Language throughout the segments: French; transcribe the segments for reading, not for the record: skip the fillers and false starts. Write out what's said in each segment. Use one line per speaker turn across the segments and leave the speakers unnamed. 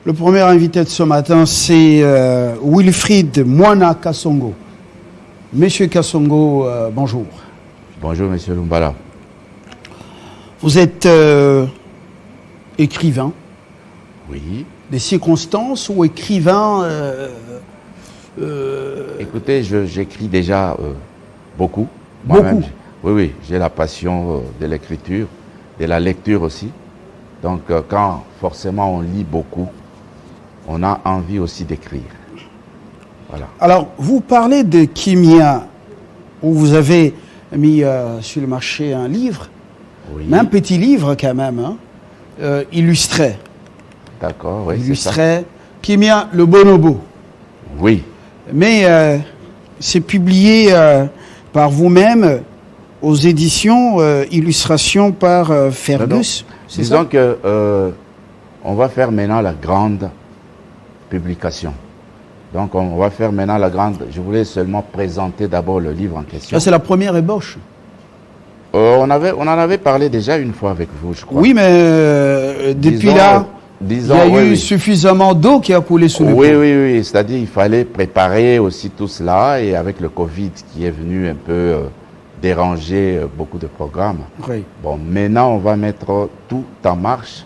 Le premier invité de ce matin, c'est Wilfried Mwana Kassongo. Monsieur Kassongo, bonjour.
Bonjour, monsieur Lumbala.
Vous êtes écrivain.
Oui.
Des circonstances ou écrivain
Écoutez, j'écris déjà beaucoup.
Beaucoup.
Oui, j'ai la passion de l'écriture, de la lecture aussi. Donc, quand forcément on lit beaucoup, on a envie aussi d'écrire. Voilà.
Alors, vous parlez de Kimia, où vous avez mis sur le marché un livre,
Oui.
mais un petit livre quand même, hein, illustré.
D'accord, oui, c'est ça.
Illustré. Kimia, le bonobo.
Oui.
Mais c'est publié par vous-même aux éditions Illustration par Fergus.
Disons que on va faire maintenant la grande publication. Donc on va faire maintenant la grande... Je voulais seulement présenter d'abord le livre en question.
C'est la première ébauche.
On en avait parlé déjà une fois avec vous, je crois.
Oui, mais depuis là, il y a eu suffisamment d'eau qui a coulé sous le pont.
Oui. C'est-à-dire il fallait préparer aussi tout cela. Et avec le Covid qui est venu un peu déranger beaucoup de programmes.
Oui.
Bon, maintenant on va mettre tout en marche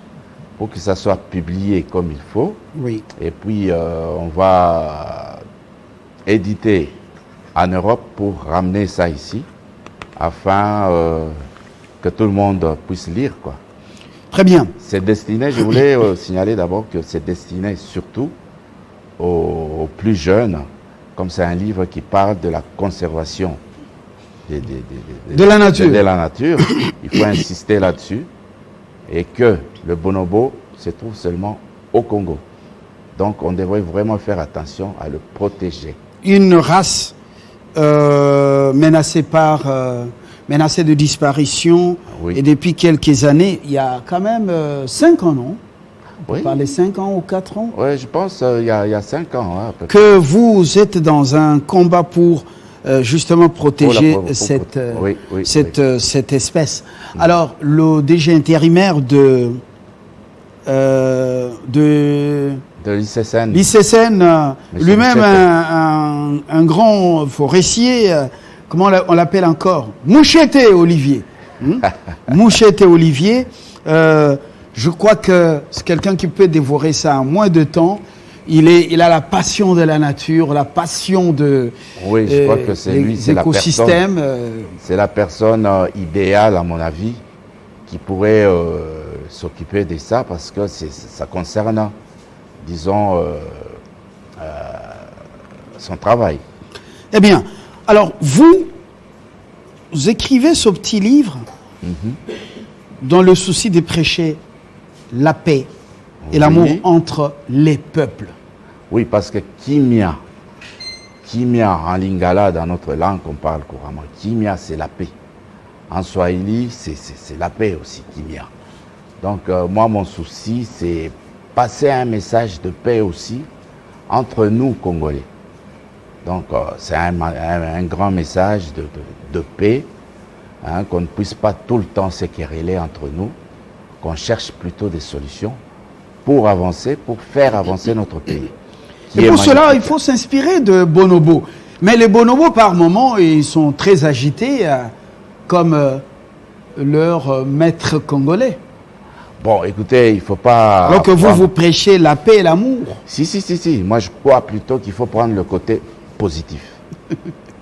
pour que ça soit publié comme il faut.
Oui.
Et puis on va éditer en Europe pour ramener ça ici, afin que tout le monde puisse lire, quoi.
Très bien.
C'est destiné, je voulais signaler d'abord que c'est destiné surtout aux plus jeunes, comme c'est un livre qui parle de la conservation
de la nature.
De la nature. Il faut insister là-dessus. Et que le bonobo se trouve seulement au Congo. Donc on devrait vraiment faire attention à le protéger.
Une race menacée de disparition.
Oui.
Et depuis quelques années, il y a quand même 5 ans, non? On peut
Oui.
parler 5 ans ou 4 ans.
Oui, je pense il y a 5 ans. Hein, à peu près.
Que vous êtes dans un combat pour justement protéger cette espèce. Alors, le DG intérimaire de
l'ICCN,
lui-même un grand forestier, comment on l'appelle encore? Mouchete Olivier. Mouchete Olivier, je crois que c'est quelqu'un qui peut dévorer ça en moins de temps. Il a la passion de la nature, la passion de
oui, je crois que c'est lui, c'est
l'écosystème.
C'est la personne idéale, à mon avis, qui pourrait s'occuper de ça, parce que ça concerne, disons, son travail.
Eh bien, alors vous écrivez ce petit livre dans le souci de prêcher la paix et l'amour entre les peuples.
Oui, parce que Kimia en lingala, dans notre langue, on parle couramment. Kimia, c'est la paix. En swahili, c'est la paix aussi, Kimia. Donc, moi, mon souci, c'est passer un message de paix aussi entre nous, Congolais. Donc, c'est un grand message de paix, hein, qu'on ne puisse pas tout le temps se quereller entre nous, qu'on cherche plutôt des solutions pour avancer, pour faire avancer notre pays.
Et pour cela, il faut s'inspirer de bonobos. Mais les bonobos, par moments, ils sont très agités, comme leur maître congolais.
Bon, écoutez, il ne faut pas...
Alors que vous prêchez la paix et l'amour.
Si. Moi, je crois plutôt qu'il faut prendre le côté positif.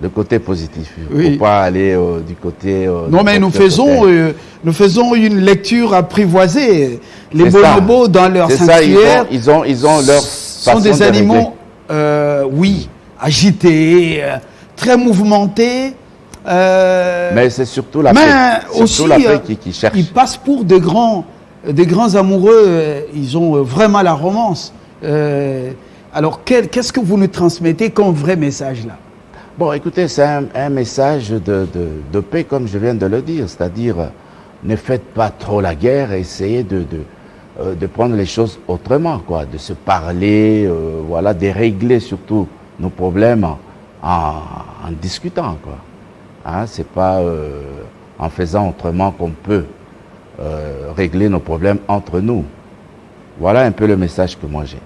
Le côté positif. Il ne faut pas aller du côté...
non, mais nous faisons une lecture apprivoisée. Les bonobos, dans leur sanctuaire,
ils ont leur
sont des animaux, agités, très mouvementés.
Mais c'est surtout la paix.
Aussi,
la paix qui cherche.
Ils passent pour des grands amoureux. Ils ont vraiment la romance. Alors, qu'est-ce que vous nous transmettez comme vrai message là?
Bon, écoutez, c'est un message de paix, comme je viens de le dire. C'est-à-dire, ne faites pas trop la guerre, essayez de prendre les choses autrement, quoi, de se parler, voilà, de régler surtout nos problèmes en discutant, quoi. Hein, c'est pas en faisant autrement qu'on peut régler nos problèmes entre nous. Voilà un peu le message que moi j'ai.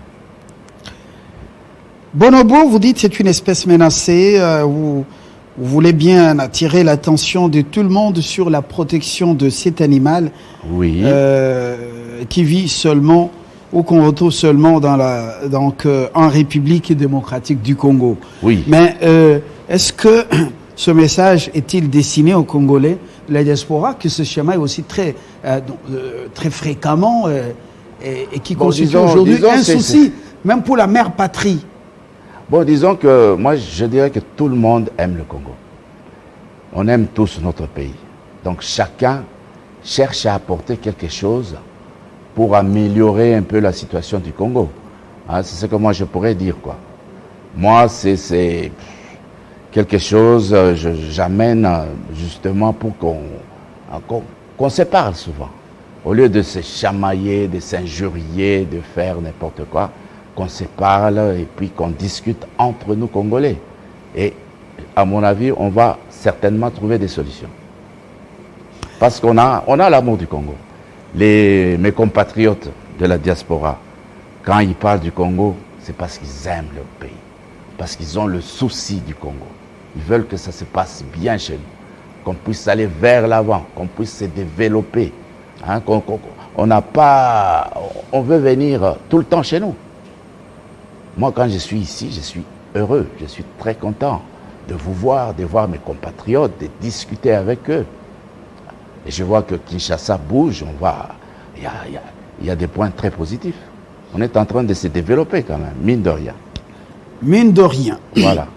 Bonobo, vous dites c'est une espèce menacée. Vous voulez bien attirer l'attention de tout le monde sur la protection de cet animal
Oui.
qui vit seulement ou qu'on retrouve seulement en République démocratique du Congo.
Oui.
Mais est-ce que ce message est-il destiné aux Congolais de la diaspora, que ce schéma est aussi très fréquemment et qui constitue aujourd'hui un souci, même pour la mère patrie?
Bon, disons que moi, je dirais que tout le monde aime le Congo. On aime tous notre pays. Donc, chacun cherche à apporter quelque chose pour améliorer un peu la situation du Congo. Hein, c'est ce que moi, je pourrais dire, quoi. Moi, c'est quelque chose, j'amène justement pour qu'on se parle souvent. Au lieu de se chamailler, de s'injurier, de faire n'importe quoi, qu'on se parle et puis qu'on discute entre nous Congolais. Et à mon avis, on va certainement trouver des solutions. Parce qu'on a l'amour du Congo. Mes compatriotes de la diaspora, quand ils parlent du Congo, c'est parce qu'ils aiment leur pays. Parce qu'ils ont le souci du Congo. Ils veulent que ça se passe bien chez nous. Qu'on puisse aller vers l'avant, qu'on puisse se développer. Hein, on veut venir tout le temps chez nous. Moi, quand je suis ici, je suis heureux, je suis très content de vous voir, de voir mes compatriotes, de discuter avec eux. Et je vois que Kinshasa bouge, il y a des points très positifs. On est en train de se développer quand même, mine de rien.
Mine de rien.
Voilà.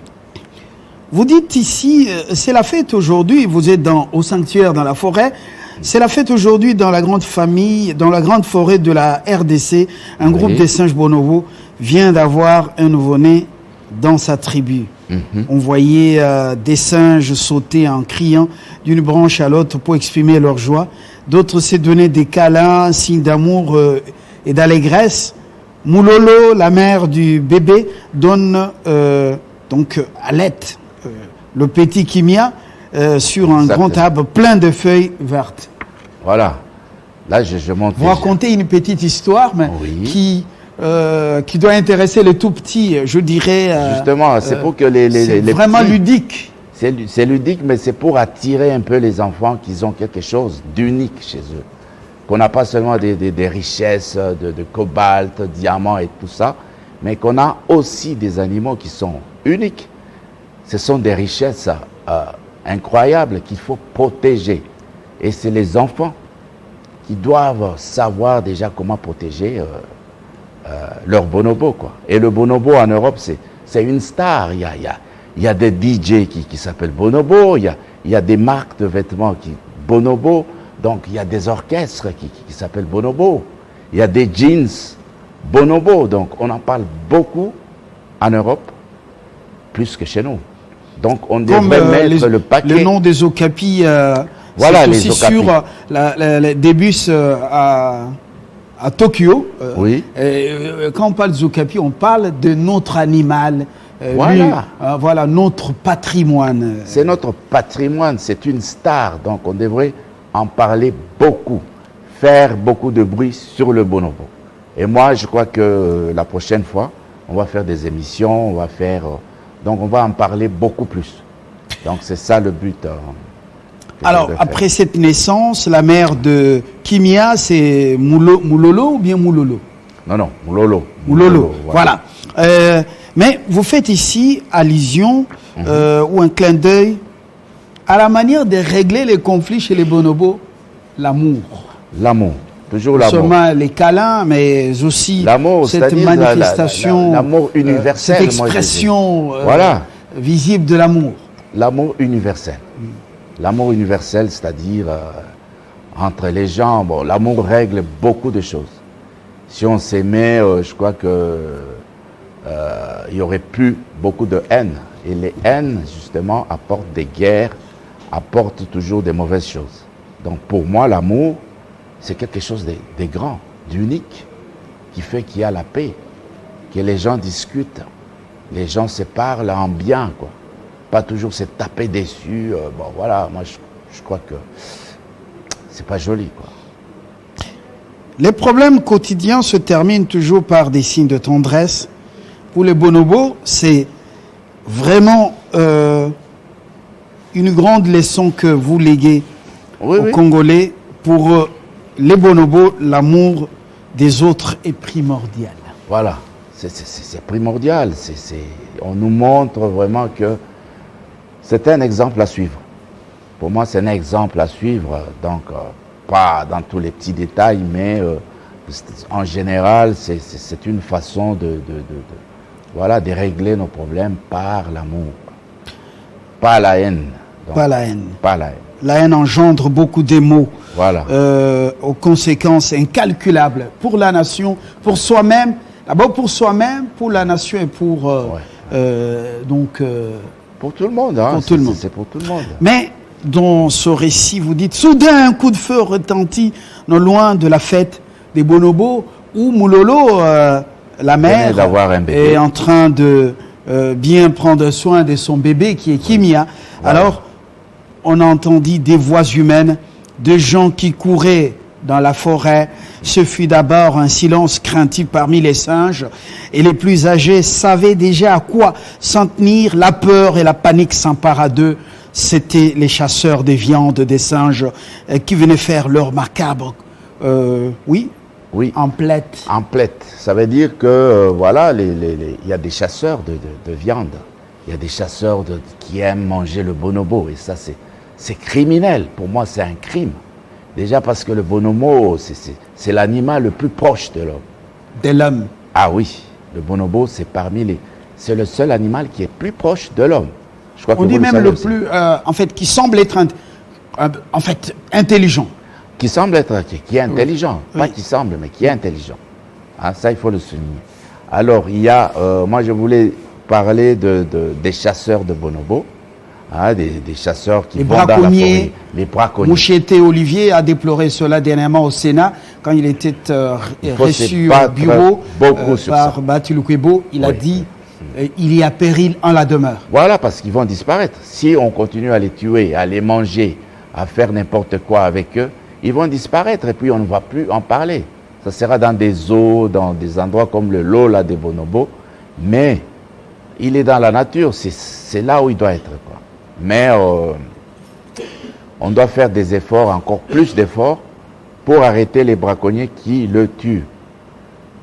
Vous dites ici, c'est la fête aujourd'hui, vous êtes au sanctuaire dans la forêt, c'est la fête aujourd'hui dans la grande famille, dans la grande forêt de la RDC, un groupe de singes bonobos vient d'avoir un nouveau-né dans sa tribu. On voyait des singes sauter en criant d'une branche à l'autre pour exprimer leur joie. D'autres se donnaient des câlins, signes d'amour et d'allégresse. Moulolo, la mère du bébé, donne donc allait le petit Kimia sur un grand arbre plein de feuilles vertes.
Voilà. Là, je monte.
Vous racontez une petite histoire mais qui doit intéresser les tout petits, je dirais.
Justement, c'est pour que
c'est vraiment petits, ludique.
C'est ludique, mais c'est pour attirer un peu les enfants qui ont quelque chose d'unique chez eux. Qu'on n'a pas seulement des richesses de cobalt, diamants et tout ça, mais qu'on a aussi des animaux qui sont uniques. Ce sont des richesses incroyables qu'il faut protéger. Et c'est les enfants qui doivent savoir déjà comment protéger leur bonobo, quoi. Et le bonobo en Europe, c'est une star. Il y a des DJ qui s'appellent Bonobo, il y a des marques de vêtements Bonobo, donc il y a des orchestres qui s'appellent Bonobo, il y a des jeans Bonobo, donc on en parle beaucoup en Europe, plus que chez nous. Donc on devrait mettre le paquet.
Le nom des okapis,
voilà,
c'est aussi sur des bus à Tokyo.
Oui.
Quand on parle des okapis, on parle de notre animal.
Voilà.
Voilà notre patrimoine.
C'est notre patrimoine, c'est une star, donc on devrait en parler beaucoup, faire beaucoup de bruit sur le bonobo. Et moi, je crois que la prochaine fois, on va faire des émissions, donc on va en parler beaucoup plus. Donc c'est ça le but.
Alors, après cette naissance, la mère de Kimia, c'est Moulolo ou bien Moulolo?
Non, Moulolo.
Moulolo, voilà. Mais vous faites ici allusion ou un clin d'œil à la manière de régler les conflits chez les bonobos, l'amour.
L'amour, toujours l'amour.
Seulement les câlins, mais aussi cette manifestation,
l'amour universel,
cette expression
voilà,
visible de l'amour.
L'amour universel. L'amour universel, c'est-à-dire entre les gens, bon, l'amour règle beaucoup de choses. Si on s'aimait, je crois que il y aurait plus beaucoup de haine. Et les haines, justement, apportent des guerres, apportent toujours des mauvaises choses. Donc pour moi, l'amour, c'est quelque chose de grand, d'unique, qui fait qu'il y a la paix, que les gens discutent, les gens se parlent en bien, quoi. Pas toujours se taper dessus. Bon, voilà, moi, je crois que c'est pas joli, quoi.
Les problèmes quotidiens se terminent toujours par des signes de tendresse. Pour les bonobos, c'est vraiment une grande leçon que vous léguez aux Congolais. Pour les bonobos, l'amour des autres est primordial.
Voilà, c'est primordial. On nous montre vraiment que c'est un exemple à suivre. Pour moi, c'est un exemple à suivre. Donc, pas dans tous les petits détails, mais en général, c'est une façon de régler nos problèmes par l'amour. Pas la haine. Donc,
pas la haine.
Pas la haine.
La haine engendre beaucoup d'émaux,
voilà.
Aux conséquences incalculables pour la nation, pour soi-même, d'abord pour soi-même, pour la nation et pour
pour tout le monde. Hein,
pour tout le monde.
C'est pour tout le monde.
Mais dans ce récit, vous dites, soudain un coup de feu retentit non loin de la fête des bonobos où Moulolo, la mère, est en train de bien prendre soin de son bébé qui est Kimia. Voilà. Alors, on entendit des voix humaines, de gens qui couraient dans la forêt. Ce fut d'abord un silence craintif parmi les singes, et les plus âgés savaient déjà à quoi s'en tenir. La peur et la panique s'emparent d'eux. C'étaient les chasseurs des viandes des singes qui venaient faire leur macabre. Oui, emplette.
Emplette. Ça veut dire que, voilà, il y a des chasseurs de viande. Il y a des chasseurs qui aiment manger le bonobo. Et ça, c'est criminel. Pour moi, c'est un crime. Déjà parce que le bonobo, c'est l'animal le plus proche de l'homme.
De l'homme.
Ah oui. Le bonobo, c'est le seul animal qui est plus proche de l'homme.
On dit même le plus, qui semble être intelligent.
Qui semble être, qui est intelligent. Oui. Pas qui semble, mais qui est intelligent. Hein, ça, il faut le souligner. Alors, il y a, moi, je voulais parler des chasseurs de bonobo, hein, des chasseurs qui vont dans la forêt. Les braconniers.
Moucheté Olivier a déploré cela dernièrement au Sénat quand il était reçu au bureau par Bati Lukwebo. Il a dit il y a péril en la demeure.
Voilà, parce qu'ils vont disparaître. Si on continue à les tuer, à les manger, à faire n'importe quoi avec eux, ils vont disparaître et puis on ne va plus en parler. Ça sera dans des zoos, dans des endroits comme le Lola des bonobos, mais il est dans la nature, c'est là où il doit être, quoi. Mais on doit faire des efforts, encore plus d'efforts, pour arrêter les braconniers qui le tuent,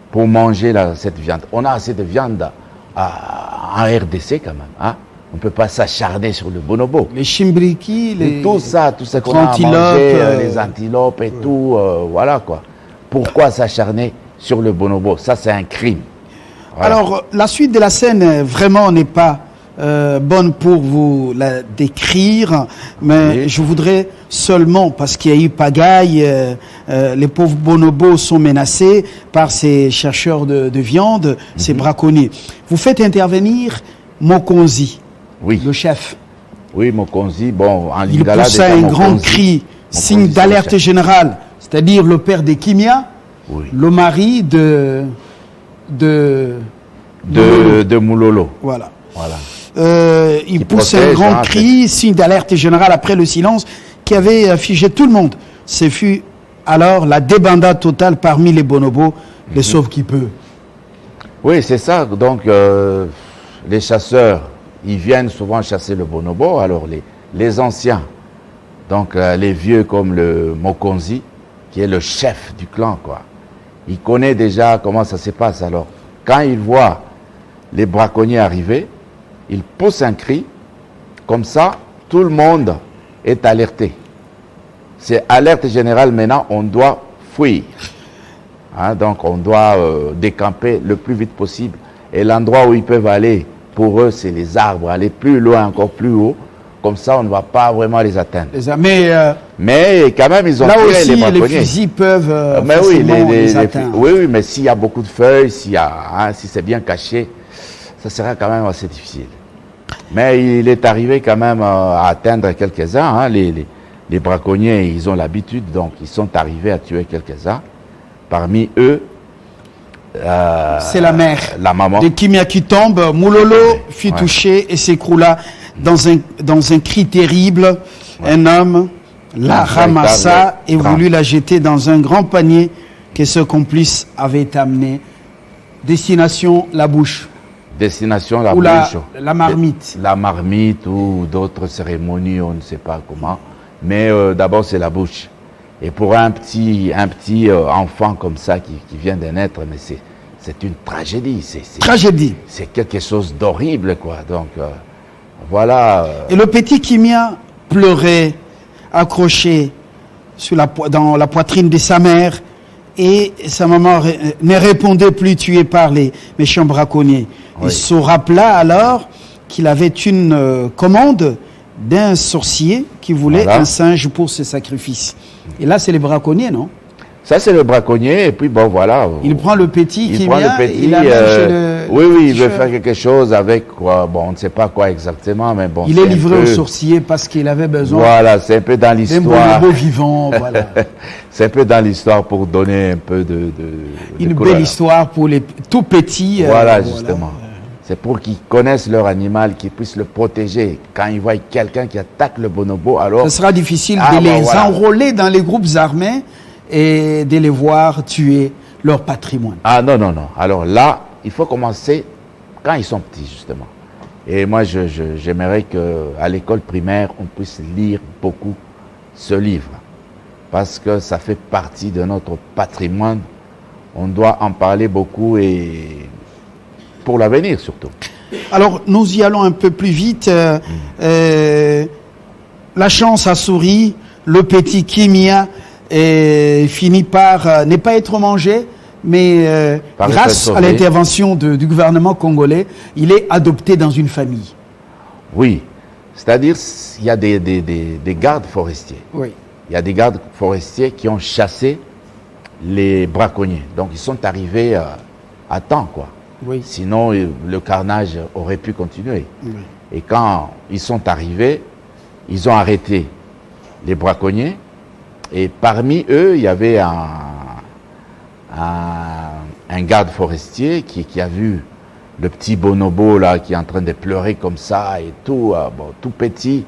pour manger cette viande. On a assez de viande en RDC quand même, hein? On ne peut pas s'acharner sur le bonobo.
Les chimbriki,
tout ce qu'on a à manger, les antilopes et tout, voilà quoi. Pourquoi s'acharner sur le bonobo? Ça, c'est un crime. Voilà.
Alors, la suite de la scène, vraiment, n'est pas bonne pour vous la décrire, mais je voudrais seulement, parce qu'il y a eu pagaille, les pauvres bonobos sont menacés par ces chercheurs de viande, ces braconniers. Vous faites intervenir Mokonzi, le chef.
Oui, Mokonzi, bon, en Lingala...
Il poussa un grand cri, signe d'alerte générale, c'est-à-dire le père de Kimia, le mari de
Moulolo.
Voilà. Il pousse un grand cri, signe d'alerte générale après le silence qui avait figé tout le monde. Ce fut alors la débandade totale parmi les bonobos, les sauve qui peut.
Oui, c'est ça. Donc, les chasseurs, ils viennent souvent chasser le bonobo. Alors, les anciens, donc les vieux comme le Mokonzi, qui est le chef du clan, quoi. Il connaît déjà comment ça se passe. Alors, quand il voit les braconniers arriver, il pousse un cri, comme ça, tout le monde est alerté. C'est alerte générale maintenant, on doit fuir. Hein, donc on doit décamper le plus vite possible. Et l'endroit où ils peuvent aller, pour eux, c'est les arbres, aller plus loin, encore plus haut. Comme ça, on ne va pas vraiment les atteindre. Mais quand même, ils ont tiré
aussi,
les braconniers.
Les fusils peuvent
mais oui,
les atteindre.
Oui, mais s'il y a beaucoup de feuilles, si c'est bien caché, ça sera quand même assez difficile. Mais il est arrivé quand même à atteindre quelques-uns. Hein. Les braconniers, ils ont l'habitude, donc ils sont arrivés à tuer quelques-uns. Parmi eux,
c'est la mère,
la maman
de Kimia qui tombe. Moulolo fut touché et s'écroula dans un cri terrible. Un homme la ramassa et voulut la jeter dans un grand panier que ce complice avait été amené. Destination la bouche.
Destination la
Ou
bouche.
la marmite.
La marmite ou d'autres cérémonies, on ne sait pas comment. Mais d'abord, c'est la bouche. Et pour un petit enfant comme ça qui vient de naître, mais c'est une tragédie.
Tragédie.
C'est quelque chose d'horrible, quoi. Donc, voilà.
Et le petit Kimia pleurait, accroché dans la poitrine de sa mère, et sa maman ne répondait plus, tuée par les méchants braconniers. Oui. Il se rappela alors qu'il avait une commande d'un sorcier qui voulait un singe pour ses sacrifices. Et là, c'est les braconniers, non?
Ça, c'est le braconnier, et puis bon, voilà.
Il prend le petit qui vient,
il
l'amène chez le...
Oui, il veut faire quelque chose avec quoi. Bon, on ne sait pas quoi exactement, mais bon.
Il est livré au sorcier parce qu'il avait besoin...
Voilà, c'est un peu dans l'histoire.
D'un bonobo vivant, voilà.
C'est un peu dans l'histoire pour donner un peu
une belle histoire pour les tout petits.
Voilà, justement. C'est pour qu'ils connaissent leur animal, qu'ils puissent le protéger. Quand ils voient quelqu'un qui attaque le bonobo, alors...
Ce sera difficile de les enrôler dans les groupes armés et de les voir tuer leur patrimoine.
Ah non. Alors là, il faut commencer quand ils sont petits, justement. Et moi, j'aimerais qu'à l'école primaire, on puisse lire beaucoup ce livre. Parce que ça fait partie de notre patrimoine. On doit en parler beaucoup et pour l'avenir surtout.
Alors, nous y allons un peu plus vite. La chance a souri. Le petit Kimia finit par ne pas être mangé, mais grâce à l'intervention du gouvernement congolais, il est adopté dans une famille.
Oui, c'est-à-dire il y a des gardes forestiers.
Oui.
Il y a des gardes forestiers qui ont chassé les braconniers. Donc ils sont arrivés à temps, quoi.
Oui.
Sinon, le carnage aurait pu continuer.
Oui.
Et quand ils sont arrivés, ils ont arrêté les braconniers. Et parmi eux, il y avait un garde forestier qui a vu le petit bonobo là qui est en train de pleurer comme ça et tout, tout petit.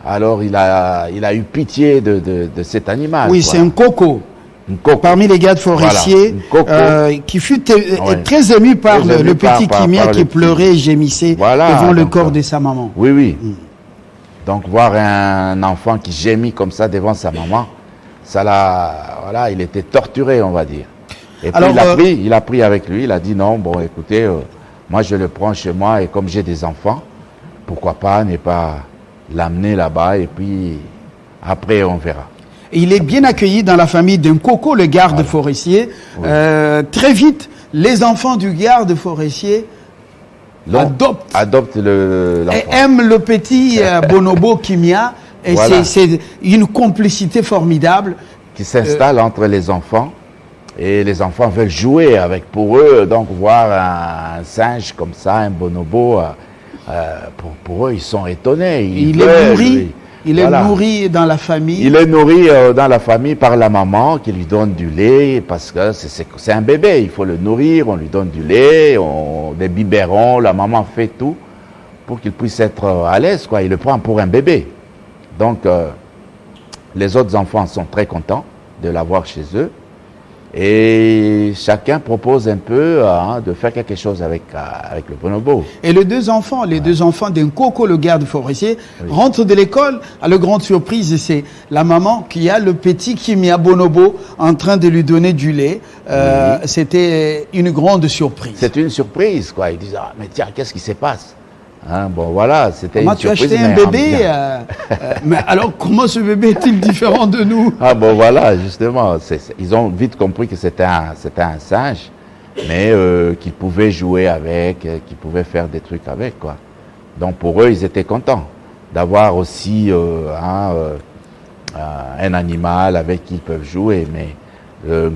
Alors il a eu pitié de cet animal.
Oui, c'est un coco. Parmi les gardes forestiers, voilà, qui fut très ému par le petit Kimia qui pleurait et gémissait devant le corps de sa maman.
Oui. Donc voir un enfant qui gémit comme ça devant sa maman, voilà, il était torturé, on va dire. Et puis alors, il a pris avec lui, il a dit non, bon écoutez, moi je le prends chez moi et comme j'ai des enfants, pourquoi pas ne pas l'amener là-bas et puis après on verra.
Et il est bien accueilli dans la famille d'un coco, le garde forestier. Oui. Très vite, les enfants du garde forestier
adoptent l'enfant.
Et aiment le petit bonobo Kimia. Et voilà. C'est une complicité formidable.
Qui s'installe entre les enfants. Et les enfants veulent jouer avec, pour eux, donc voir un singe comme ça, un bonobo, pour eux, ils sont étonnés.
Il est nourri dans la famille.
Il est nourri dans la famille par la maman qui lui donne du lait parce que c'est un bébé. Il faut le nourrir, on lui donne du lait, des biberons, la maman fait tout pour qu'il puisse être à l'aise, quoi. Il le prend pour un bébé. Donc, les autres enfants sont très contents de l'avoir chez eux. Et chacun propose un peu de faire quelque chose avec le bonobo.
Et les deux enfants d'un coco, le garde forestier, rentrent de l'école. À la grande surprise, c'est la maman qui a le petit Kimia bonobo en train de lui donner du lait. C'était une grande surprise.
C'est une surprise, quoi. Ils disent, mais tiens, qu'est-ce qui se passe? Bon, voilà, c'était une surprise.
Tu as acheté un bébé, mais alors comment ce bébé est-il différent de nous?
Bon, voilà, justement, ils ont vite compris que c'était un singe, mais qu'ils pouvaient jouer avec, qu'ils pouvaient faire des trucs avec, quoi. Donc, pour eux, ils étaient contents d'avoir aussi un animal avec qui ils peuvent jouer, mais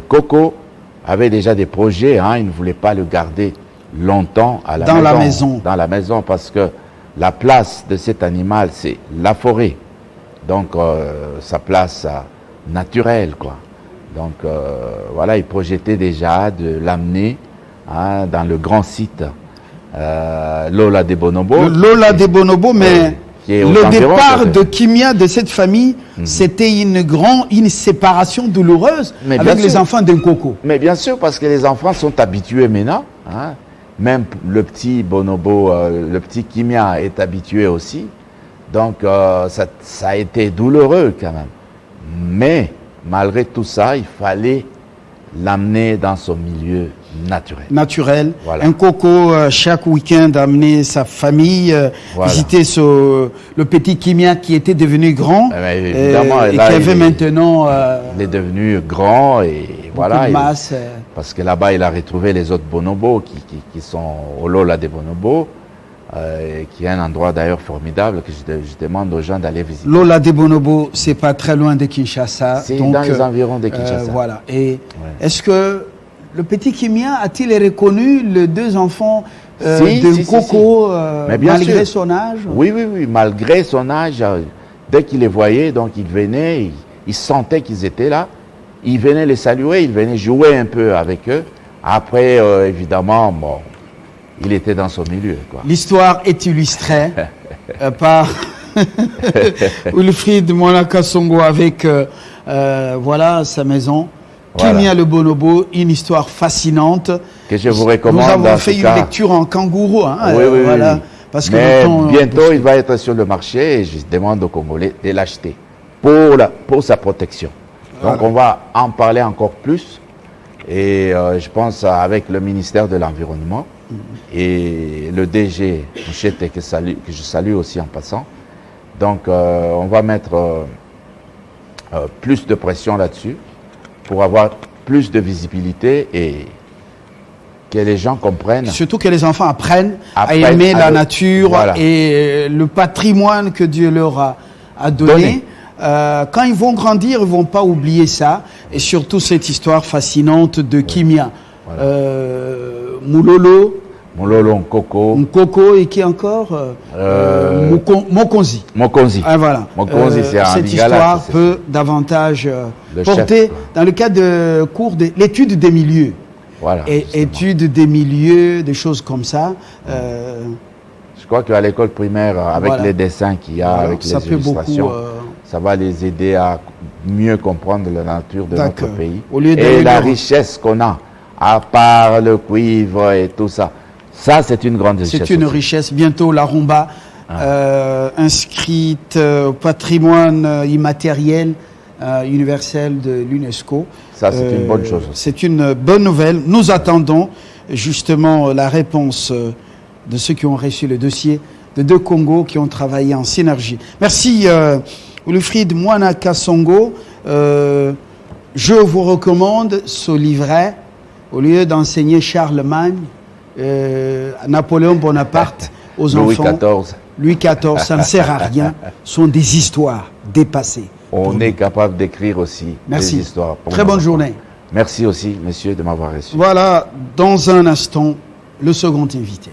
Coco avait déjà des projets, il ne voulait pas le garder longtemps dans la maison parce que la place de cet animal c'est la forêt, donc sa place naturelle, quoi. Donc voilà, il projetait déjà de l'amener dans le grand site Lola des Bonobos.
Lola des Bonobos, mais
qui est aux
Le
environs,
départ
peut-être.
de Kimia, de cette famille, c'était une séparation douloureuse
Mais
avec
bien
les
sûr.
enfants d'un coco.
Mais bien sûr, parce que les enfants sont habitués maintenant. Hein. Même le petit bonobo, le petit Kimia est habitué aussi. Donc, ça a été douloureux quand même. Mais, malgré tout ça, il fallait l'amener dans son milieu naturel.
Naturel.
Voilà.
Un coco, chaque week-end, amener sa famille,
Voilà.
visiter le petit Kimia qui était devenu grand
Évidemment,
et
là,
qui avait maintenant
il est devenu grand et voilà.
beaucoup de masse.
Parce que là-bas, il a retrouvé les autres bonobos qui sont au Lola des bonobos, qui est un endroit d'ailleurs formidable que je demande aux gens d'aller visiter.
Lola des Bonobos, c'est pas très loin de Kinshasa.
C'est
donc,
dans les environs de Kinshasa.
Voilà. Et est-ce que le petit Kimia a-t-il reconnu les deux enfants de Coco
Mais bien
malgré
sûr.
son âge?
Oui, malgré son âge, dès qu'il les voyait, donc il venait, il sentait qu'ils étaient là, il venait les saluer, il venait jouer un peu avec eux. Après, évidemment, bon, il était dans son milieu, quoi.
L'histoire est illustrée par Wilfried Mwanaka-Songo avec voilà, sa maison.
Voilà.
Kimia le Bonobo, une histoire fascinante.
Que je vous recommande.
Nous avons
en
fait
tout
une
cas.
lecture en kangourou. Hein,
Oui,
voilà,
oui.
parce que
Mais
le temps,
bientôt, il va être sur le marché et je demande aux Congolais de l'acheter pour sa protection. Donc,
Voilà.
on va en parler encore plus. Et je pense avec le ministère de l'Environnement et le DG Mouchete, que je salue aussi en passant. Donc, on va mettre plus de pression là-dessus pour avoir plus de visibilité et que les gens comprennent.
surtout que les enfants apprennent à
Apprennent
aimer
à
la
le-
nature
voilà.
et le patrimoine que Dieu leur a donné.
Donné.
Quand ils vont grandir, ils ne vont pas oublier ça. Et surtout cette histoire fascinante de Kimia.
Voilà.
Moulolo,
Mololo Nkoko,
Nkoko et qui encore Mokonzi.
Mokonzi.
Ah, voilà.
Mokonzi, c'est un
cette
Lingala,
histoire
c'est-
peut davantage
Le
porter
chef, quoi.
dans le cadre de cours de l'étude des milieux.
Voilà.
Et
justement.
études des milieux, des choses comme ça.
Je crois qu'à l'école primaire, avec
Voilà.
les dessins qu'il y a,
Voilà,
avec
ça
les
peut beaucoup,
illustrations, ça va les aider à mieux comprendre la nature de notre
D'accord.
pays.
Au lieu
Et
d'aller
la
dans-
richesse qu'on a, à part le cuivre et tout ça. Ça, c'est une grande richesse.
c'est une
aussi.
richesse. Bientôt, la rumba, inscrite au patrimoine immatériel universel de l'UNESCO.
Ça, c'est une bonne chose aussi.
C'est une bonne nouvelle. Nous attendons justement la réponse de ceux qui ont reçu le dossier de deux Congos qui ont travaillé en synergie. Merci Wilfried Mwanaka-Songo. Je vous recommande ce livret au lieu d'enseigner Charlemagne, Napoléon Bonaparte aux
Louis
enfants.
XIV.
Louis XIV, ça ne sert à rien. Ce sont des histoires dépassées.
On est capable d'écrire aussi
Merci.
des histoires. pour
Très
nos
bonne
enfants.
journée.
Merci aussi, messieurs, de m'avoir reçu.
Voilà, dans un instant, le second invité.